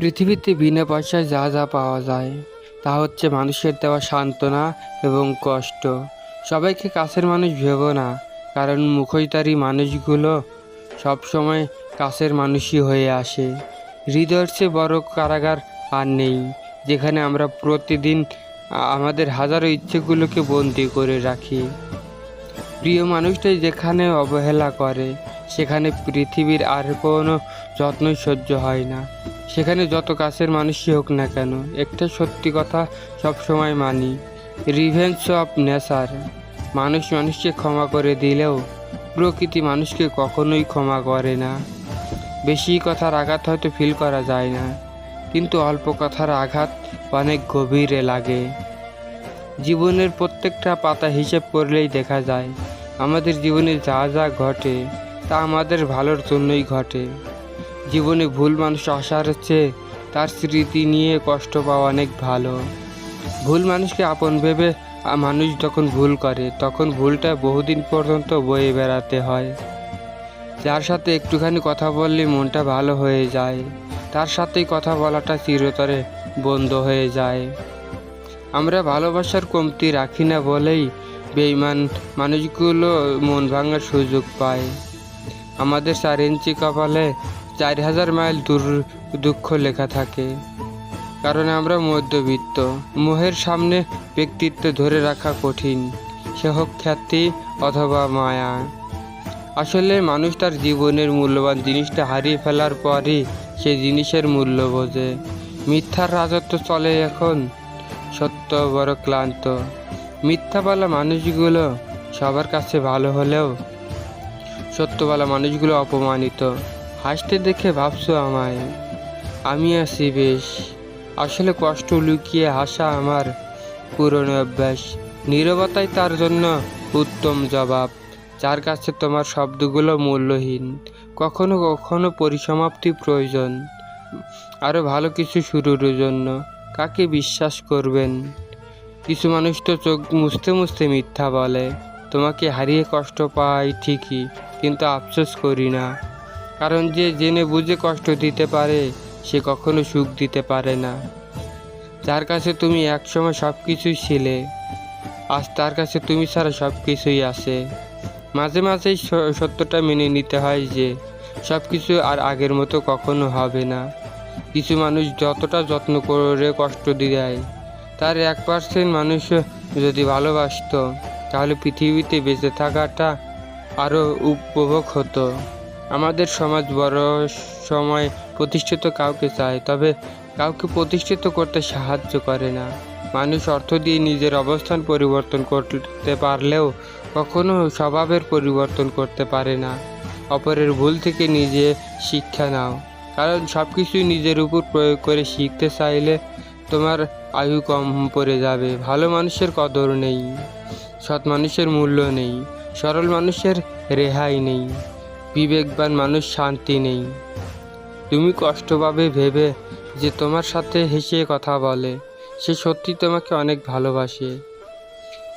পৃথিবীতে বিনা পয়সায় যা যা পাওয়া যায় তা হচ্ছে মানুষের দেওয়া সান্ত্বনা এবং কষ্ট। সবাইকে কাছের মানুষ ভেবো না, কারণ মুখোশধারী মানুষগুলো সবসময় কাছের মানুষই হয়ে আসে। হৃদয়ের চেয়ে বড় কারাগার আর নেই, যেখানে আমরা প্রতিদিন আমাদের হাজারো ইচ্ছেগুলোকে বন্দি করে রাখি। প্রিয় মানুষটাই যেখানে অবহেলা করে, সেখানে পৃথিবীর আর কোনো যত্নই সহ্য হয় না। সেখানে যত কাছের মানুষই হোক না কেন, একটা সত্যি কথা সবসময় মানি, রিভেঞ্জ অফ নেচার। মানুষ মানুষকে ক্ষমা করে দিলেও প্রকৃতি মানুষকে কখনোই ক্ষমা করে না। বেশি কথার আঘাত হয়তো ফিল করা যায় না, কিন্তু অল্প কথার আঘাত অনেক গভীরে লাগে। জীবনের প্রত্যেকটা পাতা হিসেব করলেই দেখা যায় আমাদের জীবনে যা যা ঘটে তা আমাদের ভালোর জন্যই ঘটে। জীবনে ভুল মানুষ আসার চেয়ে তার স্মৃতি নিয়ে কষ্ট পাওয়া অনেক ভালো। ভুল মানুষকে আপন ভেবে মানুষ যখন ভুল করে, তখন ভুলটা বহুদিন পর্যন্ত বয়ে বেড়াতে হয়। যার সাথে একটুখানি কথা বললে মনটা ভালো হয়ে যায়, তার সাথেই কথা বলাটা চিরতরে বন্ধ হয়ে যায়। আমরা ভালোবাসার কমতি রাখি না বলেই বেঈমান মানুষগুলো মন ভাঙার সুযোগ পায়। আমাদের 4 ইঞ্চি কপালে 4000 মাইল দূর দুঃখ লেখা থাকে, কারণ আমরা মধ্যবিত্ত। মোহের সামনে ব্যক্তিত্ব ধরে রাখা কঠিন, সে হোক খ্যাতি অথবা মায়া। আসলে মানুষ তার জীবনের মূল্যবান জিনিসটা হারিয়ে ফেলার পরই সে জিনিসের মূল্য বোঝে। মিথ্যার রাজত্ব চলে এখন, সত্য বড় ক্লান্ত। মিথ্যা বলা মানুষগুলো সবার কাছে ভালো হলেও সত্যওয়ালা মানুষগুলো অপমানিত। হাসতে দেখে ভাবছো আমায়, আমি আছি বেশ। আসলে কষ্ট লুকিয়ে হাসা আমার পুরনো অভ্যাস। নীরবতাই তার জন্য উত্তম জবাব, যার কাছে তোমার শব্দগুলো মূল্যহীন। কখনো কখনো পরিসমাপ্তি প্রয়োজন, আরও ভালো কিছু শুরুর জন্য। কাকে বিশ্বাস করবেন? কিছু মানুষ তো চোখ মুছতে মুছতে মিথ্যা বলে। তোমাকে হারিয়ে কষ্ট পাই ঠিকই, কিন্তু আফসোস করি না, কারণ যে জেনে বুঝে কষ্ট দিতে পারে সে কখনো সুখ দিতে পারে না। যার কাছে তুমি একসময় সব কিছুই ছিলে, আজ তার কাছে তুমি ছাড়া সব কিছুই আছে। মাঝে মাঝেই সত্যটা মেনে নিতে হয় যে সব কিছু আর আগের মতো কখনো হবে না। কিছু মানুষ যতটা যত্ন করে কষ্ট দেয়, তার 1% মানুষ যদি ভালোবাসতো, তাহলে পৃথিবীতে বেঁচে থাকাটা আরও উপভোগ হতো। আমাদের সমাজ বড় সময় প্রতিষ্ঠিত কাউকে চায়, তবে কাউকে প্রতিষ্ঠিত করতে সাহায্য করে না। মানুষ অর্থ দিয়ে নিজের অবস্থান পরিবর্তন করতে পারলেও কখনো স্বভাবের পরিবর্তন করতে পারে না। অপরের ভুল থেকে নিজে শিক্ষা নাও, কারণ সব কিছুই নিজের উপর প্রয়োগ করে শিখতে চাইলে তোমার আয়ু কম পড়ে যাবে। ভালো মানুষের কদর নেই, সৎ মানুষের মূল্য নেই, সরল মানুষের রেহাই নেই, বিবেকবান মানুষ শান্তি নেই। তুমি কষ্ট পাবে ভেবে যে তোমার সাথে হেসে কথা বলে, সে সত্যি তোমাকে অনেক ভালোবাসে।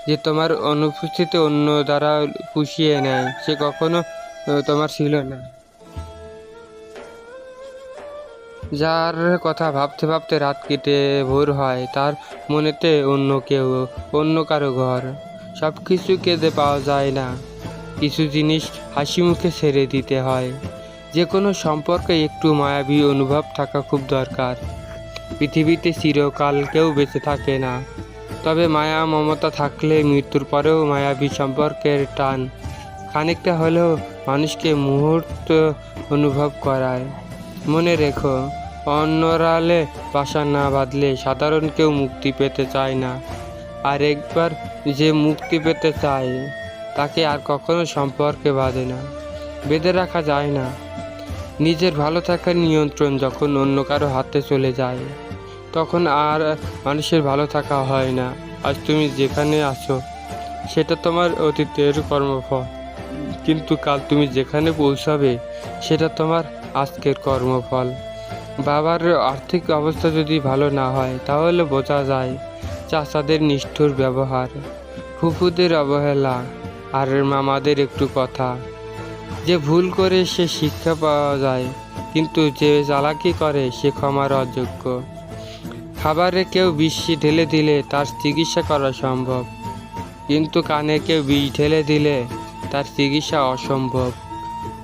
যে তোমার অনুপস্থিতিতে অন্য দ্বারা পুষিয়ে নেয়, সে কখনো তোমার ছিল না। যার কথা ভাবতে ভাবতে রাত কেটে ভোর হয়, তার মনেতে অন্য কেউ, অন্য কারো ঘর। সব কিছু কেঁদে পাওয়া যায় না, কিছু জিনিস হাসি মুখে ছেড়ে দিতে হয়। যে কোনো সম্পর্কে একটু মায়াবী অনুভব থাকা খুব দরকার। পৃথিবীতে চিরকাল কেউ বেঁচে থাকে না, তবে মায়া মমতা থাকলে মৃত্যুর পরেও মায়াবী সম্পর্কের টান খানিকটা হলেও মানুষকে মুহূর্ত অনুভব করায়। মনে রেখো, অন্যরালে বাসা না বাঁধলে সাধারণ কেউ মুক্তি পেতে চায় না, আর একবার যে মুক্তি পেতে চায় তাকে আর কখনো সম্পর্কে বাঁধে না, বেঁধে রাখা যায় না। নিজের ভালো থাকার নিয়ন্ত্রণ যখন অন্য কারো হাতে চলে যায়, তখন আর মানুষের ভালো থাকা হয় না। আজ তুমি যেখানে আছো সেটা তোমার অতীতের কর্মফল, কিন্তু কাল তুমি যেখানে পৌঁছাবে সেটা তোমার আজকের কর্মফল। বাবার আর্থিক অবস্থা যদি ভালো না হয়, তাহলে বোঝা যায় চাচাদের নিষ্ঠুর ব্যবহার, ফুফুদের অবহেলা, আর মামাদের একটু কথা। যে ভুল করে সে শিক্ষা পাওয়া যায়, কিন্তু যে চালাকি করে সে ক্ষমার অযোগ্য। খাবারে কেউ বিষ ঢেলে দিলে তার চিকিৎসা করা সম্ভব, কিন্তু কানে কেউ বিষ ঢেলে দিলে তার চিকিৎসা অসম্ভব।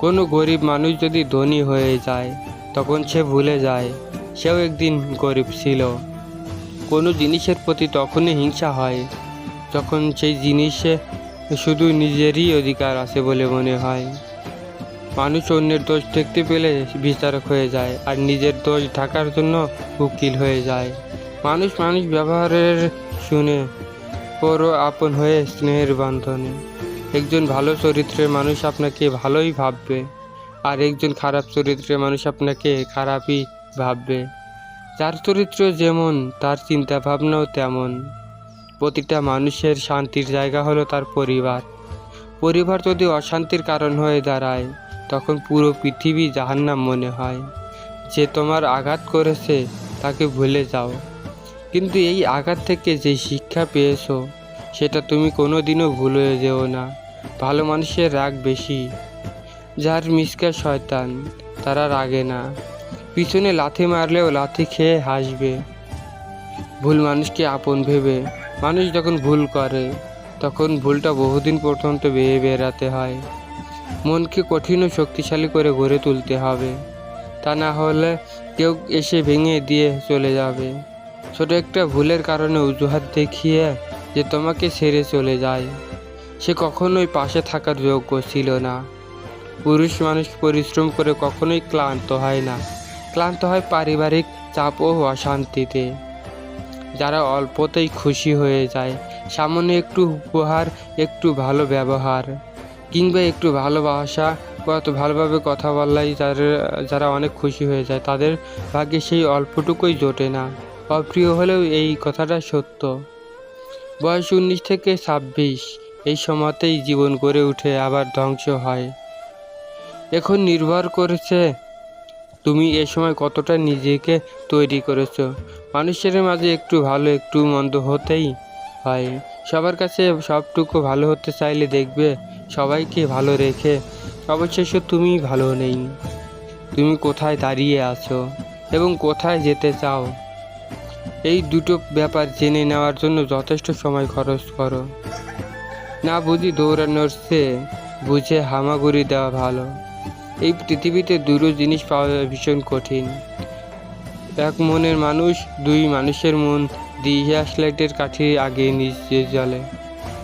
কোনো গরিব মানুষ যদি ধনী হয়ে যায় তখন সে ভুলে যায় সেও একদিন গরিব ছিল। কোনো জিনিসের প্রতি তখনই হিংসা হয় যখন সেই জিনিসে শুধু নিজেরই অধিকার আছে বলে মনে হয়। মানুষ অন্যের দোষ দেখতে পেলে বিচারক হয়ে যায়, আর নিজের দোষ ঢাকার জন্য উকিল হয়ে যায়। মানুষ ব্যবহারের শুনে পরও আপন হয়ে স্নেহের বন্ধনে। একজন ভালো চরিত্রের মানুষ আপনাকে ভালোই ভাববে, আর একজন খারাপ চরিত্রের মানুষ আপনাকে খারাপই ভাববে। যার চরিত্র যেমন তার চিন্তা ভাবনাও তেমন। প্রতিটা মানুষের শান্তির জায়গা হলো তার পরিবার। পরিবার যদি অশান্তির কারণ হয়ে দাঁড়ায় তখন পুরো পৃথিবী জাহান্নাম মনে হয়। যে তোমার আঘাত করেছে তাকে ভুলে যাও, কিন্তু এই আঘাত থেকে যে শিক্ষা পেয়েছো সেটা তুমি কোনোদিনও ভুলে যেও না। ভালো মানুষের রাগ বেশি, যার মিসকা শয়তান তারা রাগে না, পিছনে লাথি মারলেও লাথি খেয়ে হাসবে। ভুল মানুষকে আপন ভেবে মানুষ যখন ভুল করে তখন ভুলটা বহুদিন পর্যন্ত বেয়ে বেড়াতে হয়। মনকে কঠিন ও শক্তিশালী করে গড়ে তুলতে হবে, তা না হলে কেউ এসে ভেঙে দিয়ে চলে যাবে। ছোট একটা ভুলের কারণে অজুহাত দেখিয়ে যে তোমাকে ছেড়ে চলে যায়, সে কখনোই পাশে থাকার যোগ্য ছিল না। পুরুষ মানুষ পরিশ্রম করে কখনোই ক্লান্ত হয় না, ক্লান্ত হয় পারিবারিক চাপ ও অশান্তিতে। যারা অল্পতেই খুশি হয়ে যায়, সামান্য একটু উপহার, একটু ভালো ব্যবহার কিংবা একটু ভালোবাসা, ভালোভাবে কথা বললেই যারা অনেক খুশি হয়ে যায়, তাদের ভাগ্যে সেই অল্পটুকুই জোটে না। অপ্রিয় হলেও এই কথাটা সত্য। বয়স 19 থেকে 26 এই সময়তেই জীবন গড়ে উঠে আবার ধ্বংস হয়। এখন নির্ভর করেছে তুমি এ সময় কতটা নিজেকে তৈরি করেছো। মানুষের মাঝে একটু ভালো একটু মন্দ হতেই হয়। সবার কাছে সবটুকু ভালো হতে চাইলে দেখবে সবাইকে ভালো রেখে অবশেষে তুমি ভালো নেই। তুমি কোথায় দাঁড়িয়ে আছো এবং কোথায় যেতে চাও, এই দুটো ব্যাপার জেনে নেওয়ার জন্য যথেষ্ট সময় খরচ করো। না বুঝি দৌড়ানোর চেয়ে বুঝে হামাগুড়ি দেওয়া ভালো। এই পৃথিবীতে দুটো জিনিস পাওয়া ভীষণ কঠিন। এক মনের মানুষ, দুই মানুষের মন দিয়াশ লাইটের কাঠি আগে নিজে জ্বলে,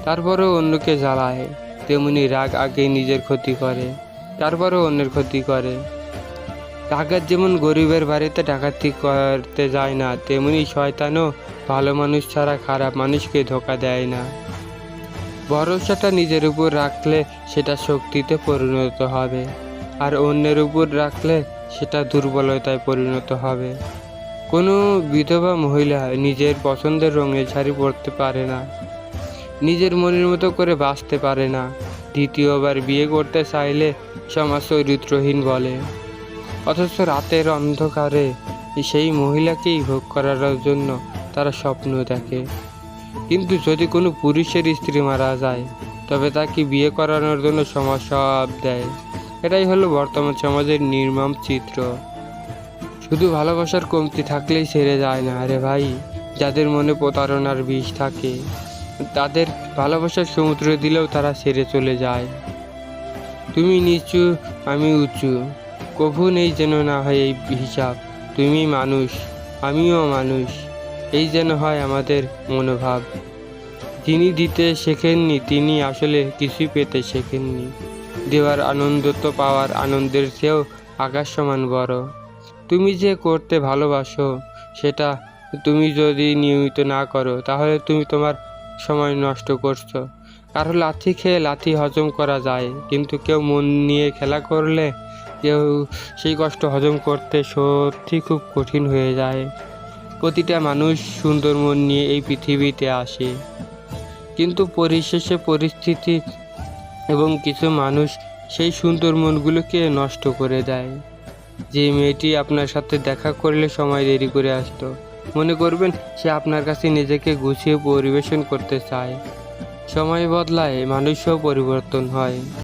তারপরেও অন্যকে জ্বালায়। তেমনি রাগ আগে নিজের ক্ষতি করে, তারপরেও অন্যের ক্ষতি করে। ডাকাত যেমন গরিবের বাড়িতে ডাকাতি করতে যায় না, তেমনি শয়তানও ভালো মানুষ ছাড়া খারাপ মানুষকে ধোঁকা দেয় না। ভরসাটা নিজের উপর রাখলে সেটা শক্তিতে পরিণত হবে, আর অন্যের উপর রাখলে সেটা দুর্বলতায় পরিণত হবে। কোনো বিধবা মহিলা নিজের পছন্দের রঙের শাড়ি পরতে পারে না, নিজের মনের মতো করে বাঁচতে পারে না। দ্বিতীয়বার বিয়ে করতে চাইলে সমাজ চরিত্রহীন বলে, অথচ রাতের অন্ধকারে সেই মহিলাকেই ভোগ করার জন্য তারা স্বপ্ন দেখে। কিন্তু যদি কোনো পুরুষের স্ত্রী মারা যায় তবে তাকে বিয়ে করানোর জন্য সমাজ সব দেয়। এটাই হলো বর্তমান সমাজের নির্মম চিত্র। শুধু ভালোবাসার কমতি থাকলেই ছেড়ে যায় না রে ভাই। যাদের মনে প্রতারণার বিষ থাকে তাদের ভালোবাসার সমুদ্র দিলেও তারা ছেড়ে চলে যায়। তুমি নিচু আমি উঁচু, কভু নেই যেন না হয় এই হিসাব। তুমি মানুষ আমিও মানুষ, এই যেন হয় আমাদের মনোভাব। যিনি দিতে শেখেননি তিনি আসলে কিছুই পেতে শেখেননি। দেওয়ার আনন্দ তো পাওয়ার আনন্দের চেয়েও আকাশ সমান বড়। তুমি যে করতে ভালোবাসো সেটা তুমি যদি নিয়মিত না করো তাহলে তুমি তোমার সময় নষ্ট করছো। কারো লাথি খেয়ে লাথি হজম করা যায়, কিন্তু কেউ মন নিয়ে খেলা করলে কেউ সেই কষ্ট হজম করতে সত্যি খুব কঠিন হয়ে যায়। প্রতিটা মানুষ সুন্দর মন নিয়ে এই পৃথিবীতে আসে, কিন্তু পরিশেষে পরিস্থিতি এবং কিছু মানুষ সেই সুন্দর মনগুলোকে নষ্ট করে দেয়। যে মেয়েটি আপনার সাথে দেখা করলে সময় দেরি করে আসতো, মনে করবেন সে আপনার কাছে নিজেকে গুছিয়ে পরিবেশন করতে চায়। সময় বদলায়, মানুষও পরিবর্তন হয়।